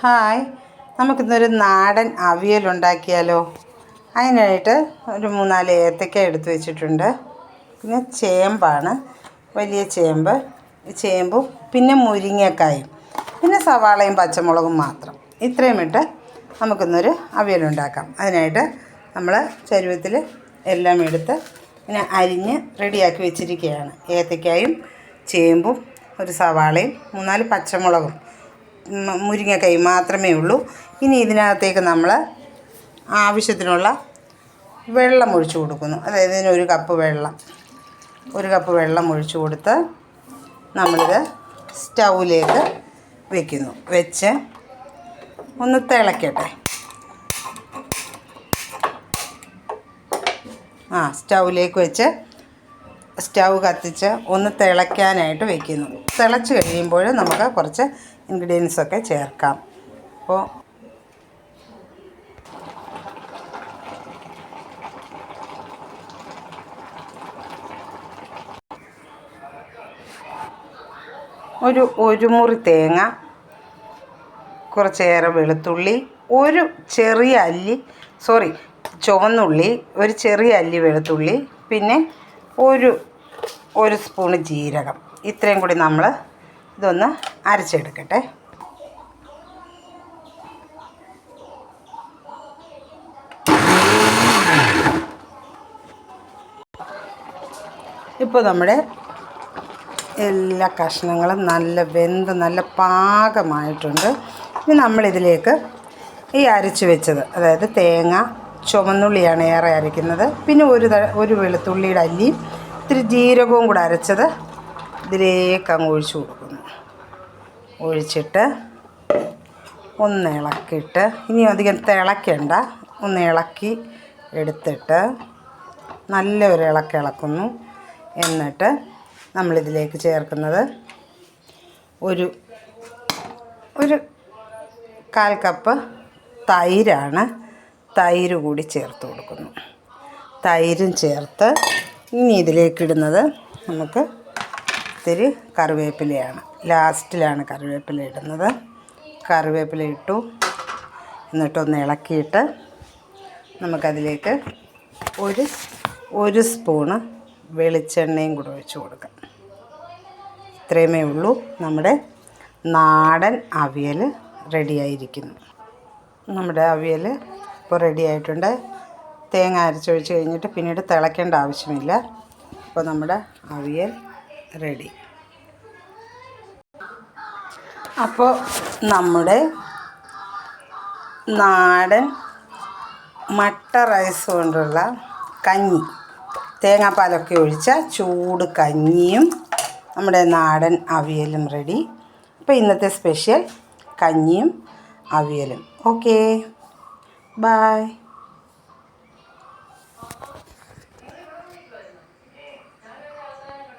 Hi, നമുക്കിന്നൊരു നാടൻ അവിയലുണ്ടാക്കിയാലോ? അതിനായിട്ട് ഒരു 3-4 ഏത്തക്ക എടുത്ത് വെച്ചിട്ടുണ്ട്. പിന്നെ ചേമ്പാണ്, വലിയ ചേമ്പ്, ചേമ്പും പിന്നെ മുരിങ്ങക്കായും, പിന്നെ സവാളയും പച്ചമുളകും മാത്രം. ഇത്രയും ഇട്ട് നമുക്കിന്നൊരു അവിയലുണ്ടാക്കാം. അതിനായിട്ട് നമ്മൾ ചരുവത്തിൽ എല്ലാം എടുത്ത് ഇങ്ങനെ അരിഞ്ഞ് റെഡിയാക്കി വെച്ചിരിക്കുകയാണ്. ഏത്തക്കായും ചേമ്പും ഒരു സവാളയും 3-4 പച്ചമുളകും മുരിങ്ങക്കായും മാത്രമേ ഉള്ളൂ. ഇനി ഇതിനകത്തേക്ക് നമ്മൾ ആവശ്യത്തിനുള്ള വെള്ളം ഒഴിച്ചു കൊടുക്കുന്നു. അതായത് ഇതിന് 1 കപ്പ് വെള്ളം ഒഴിച്ചു കൊടുത്ത് നമ്മളിത് സ്റ്റൗവിലേക്ക് വെക്കുന്നു. വെച്ച് ഒന്ന് തിളക്കട്ടെ. സ്റ്റൗവിലേക്ക് വെച്ച് സ്റ്റൗ കത്തിച്ച് ഒന്ന് തിളയ്ക്കാനായിട്ട് വെക്കുന്നു. തിളച്ച് കഴിയുമ്പോൾ നമുക്ക് കുറച്ച് ഇൻഗ്രീഡിയൻസൊക്കെ ചേർക്കാം. അപ്പോൾ ഒരു മുറി തേങ്ങ, കുറച്ചേറെ വെളുത്തുള്ളി, ഒരു ചെറിയ അല്ലി ചുവന്നുള്ളി, ഒരു ചെറിയ അല്ലി വെളുത്തുള്ളി, പിന്നെ ഒരു സ്പൂണ് ജീരകം. ഇത്രയും കൂടി നമ്മൾ ഇതൊന്ന് അരച്ചെടുക്കട്ടെ. ഇപ്പോൾ നമ്മുടെ എല്ലാ കഷ്ണങ്ങളും നല്ല വെന്ത് നല്ല പാകമായിട്ടുണ്ട്. ഇനി നമ്മളിതിലേക്ക് ഈ അരച്ച് വെച്ചത്, അതായത് തേങ്ങ, ചുവന്നുള്ളിയാണ് ഏറെ അരയ്ക്കുന്നത്, പിന്നെ ഒരു വെളുത്തുള്ളിയുടെ അല്ലിയും ഇത്തിരി ജീരകവും കൂടെ അരച്ചത് ഇതിലേക്ക് അങ്ങ് ഒഴിച്ചു കൊടുക്കുന്നു. ഒഴിച്ചിട്ട് ഒന്ന് ഇളക്കിയിട്ട്, ഇനി അധികം തിളയ്ക്കണ്ട, ഒന്ന് ഇളക്കി എടുത്തിട്ട് നല്ലൊരു ഇളക്കുന്നു. എന്നിട്ട് നമ്മളിതിലേക്ക് ചേർക്കുന്നത് ഒരു 1/4 കപ്പ് തൈരാണ്. തൈര് കൂടി ചേർത്ത് കൊടുക്കുന്നു. തൈരും ചേർത്ത് ഇനി ഇതിലേക്കിടുന്നത് നമുക്ക് ഇത്തിരി കറിവേപ്പിലയാണ്. ലാസ്റ്റിലാണ് കറിവേപ്പില ഇടുന്നത്. കറിവേപ്പില ഇട്ടു. എന്നിട്ടൊന്ന് ഇളക്കിയിട്ട് നമുക്കതിലേക്ക് ഒരു സ്പൂണ് വെളിച്ചെണ്ണയും കൂടെ ഒഴിച്ച് കൊടുക്കാം. ഇത്രയുമേ ഉള്ളൂ. നമ്മുടെ നാടൻ അവിയൽ റെഡിയായിരിക്കുന്നു. നമ്മുടെ അവിയൽ ഇപ്പോൾ റെഡി ആയിട്ടുണ്ട്. തേങ്ങ അരച്ചൊഴിച്ച് കഴിഞ്ഞിട്ട് പിന്നീട് തിളയ്ക്കേണ്ട ആവശ്യമില്ല. അപ്പോൾ നമ്മുടെ അവിയൽ റെഡി. അപ്പോൾ നമ്മുടെ നാടൻ മട്ട റൈസ് കൊണ്ടുള്ള കഞ്ഞി, തേങ്ങാപ്പാലൊക്കെ ഒഴിച്ച ചൂട് കഞ്ഞിയും നമ്മുടെ നാടൻ അവിയലും റെഡി. അപ്പോൾ ഇന്നത്തെ സ്പെഷ്യൽ കഞ്ഞിയും അവിയലും. Okay, by.